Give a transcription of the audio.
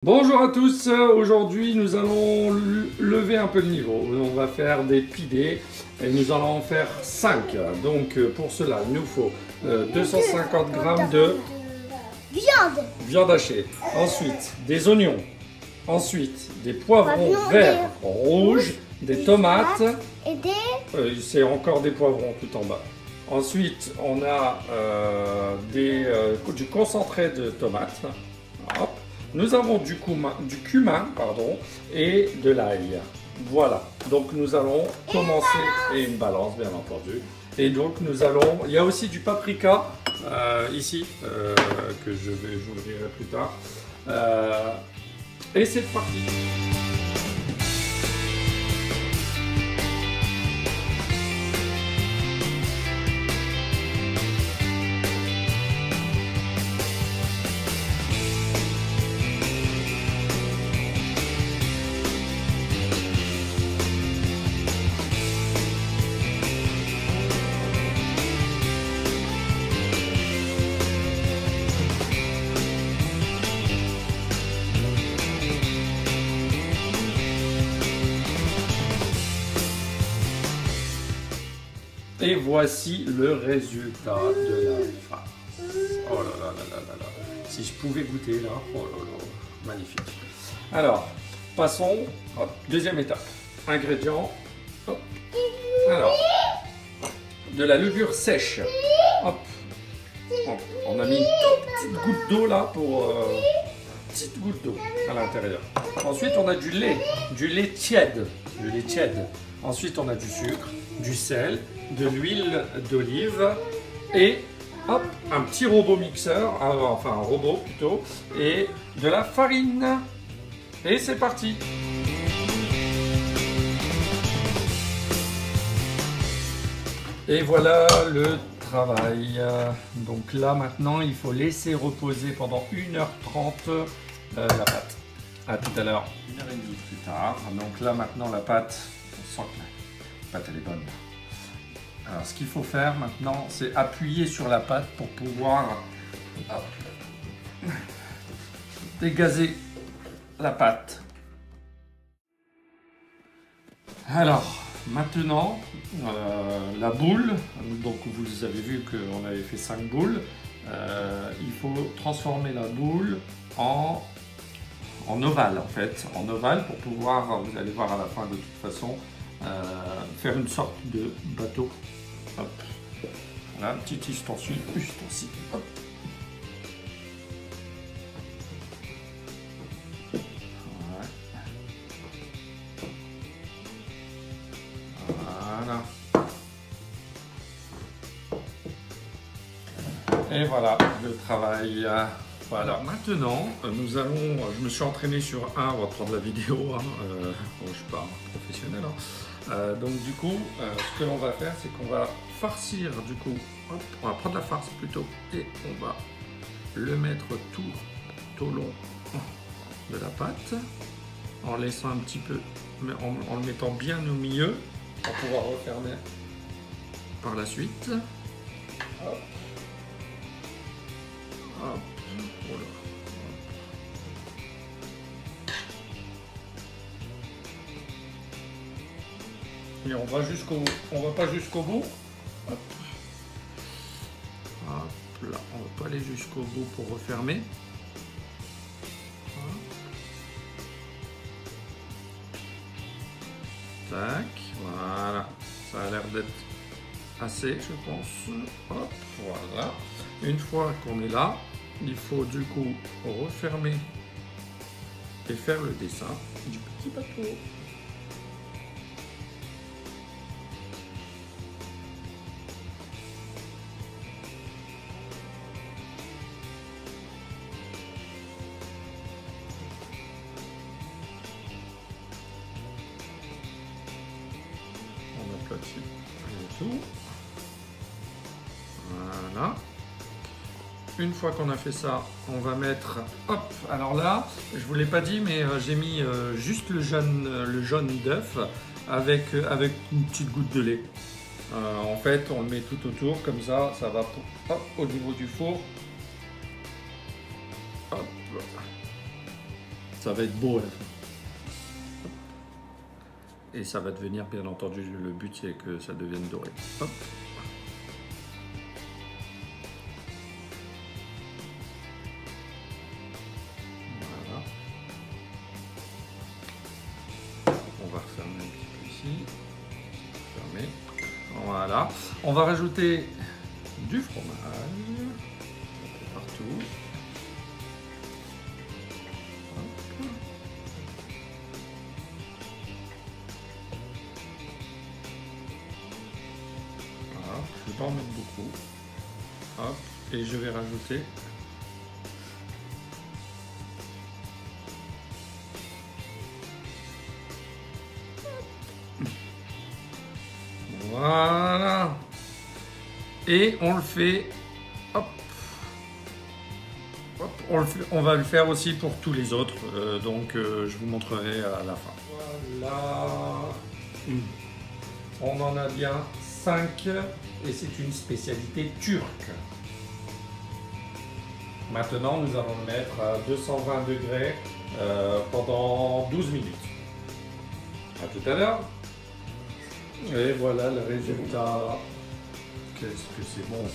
Bonjour à tous, aujourd'hui nous allons lever un peu le niveau. On va faire des pidés et nous allons en faire 5. Donc pour cela il nous faut 250 grammes de viande hachée, ensuite des oignons, ensuite des poivrons verts, rouges, des tomates, et c'est encore des poivrons tout en bas. Ensuite on a du concentré de tomates. Hop. Nous avons du cumin, pardon, et de l'ail. Voilà, donc nous allons commencer, et une balance bien entendu. Et donc nous allons, il y a aussi du paprika ici, que je vous le dirai plus tard. Et c'est parti. Et voici le résultat de la farce. Oh là là là là là là. Si je pouvais goûter là, oh là là, magnifique. Alors, passons, hop, deuxième étape. Ingrédients, hop. Alors, de la levure sèche. Hop. Hop. On a mis une petite goutte d'eau là pour... petite goutte d'eau à l'intérieur. Ensuite, on a du lait tiède. Du lait tiède. Ensuite, on a du sucre, du sel, de l'huile d'olive et hop, un petit robot mixeur, enfin un robot plutôt, et de la farine. Et c'est parti! Et voilà le travail. Donc là maintenant, il faut laisser reposer pendant 1h30 la pâte. A tout à l'heure, 1h30 plus tard. Donc là maintenant la pâte, on sent que la pâte elle est bonne. Alors ce qu'il faut faire maintenant, c'est appuyer sur la pâte pour pouvoir dégazer la pâte. Alors maintenant, la boule, donc vous avez vu qu'on avait fait 5 boules, il faut transformer la boule en ovale en fait, en ovale pour pouvoir, vous allez voir à la fin de toute façon, faire une sorte de bateau. Hop. Voilà, un petit ustensile, hop. Voilà. Et voilà le travail. Voilà, maintenant nous allons, je me suis entraîné sur un, on va prendre la vidéo, hein, bon, je ne suis pas professionnel, hein. Donc du coup, ce que l'on va faire, c'est qu'on va farcir du coup, hop, on va prendre la farce plutôt, et on va le mettre tout au long de la pâte, en laissant un petit peu, mais en le mettant bien au milieu, pour pouvoir refermer par la suite. Hop. Hop. Voilà. Et on va jusqu'au bout. On va pas jusqu'au bout. Hop. Hop là, on va pas aller jusqu'au bout pour refermer. Hop. Tac, voilà. Ça a l'air d'être assez, je pense. Hop, voilà. Une fois qu'on est là, il faut du coup refermer et faire le dessin du petit bateau. On aplatit le tout. Voilà. Une fois qu'on a fait ça, on va mettre, hop, alors là, je vous l'ai pas dit, mais j'ai mis juste le jaune d'œuf avec une petite goutte de lait. En fait, on le met tout autour, comme ça, ça va hop, au niveau du four. Hop. Ça va être beau à la fin. Et ça va devenir, bien entendu, le but c'est que ça devienne doré. Hop. Voilà. On va refermer un petit peu ici. Fermer. Voilà. On va rajouter du fromage partout. Je ne vais pas en mettre beaucoup. Hop. Et je vais rajouter voilà. Et on le fait. Hop. Hop. On va le faire aussi pour tous les autres. Donc je vous montrerai à la fin. Voilà. On en a bien 5 et c'est une spécialité turque. Maintenant, nous allons le mettre à 220 degrés pendant 12 minutes. À tout à l'heure. Et voilà le résultat. Qu'est-ce que c'est bon.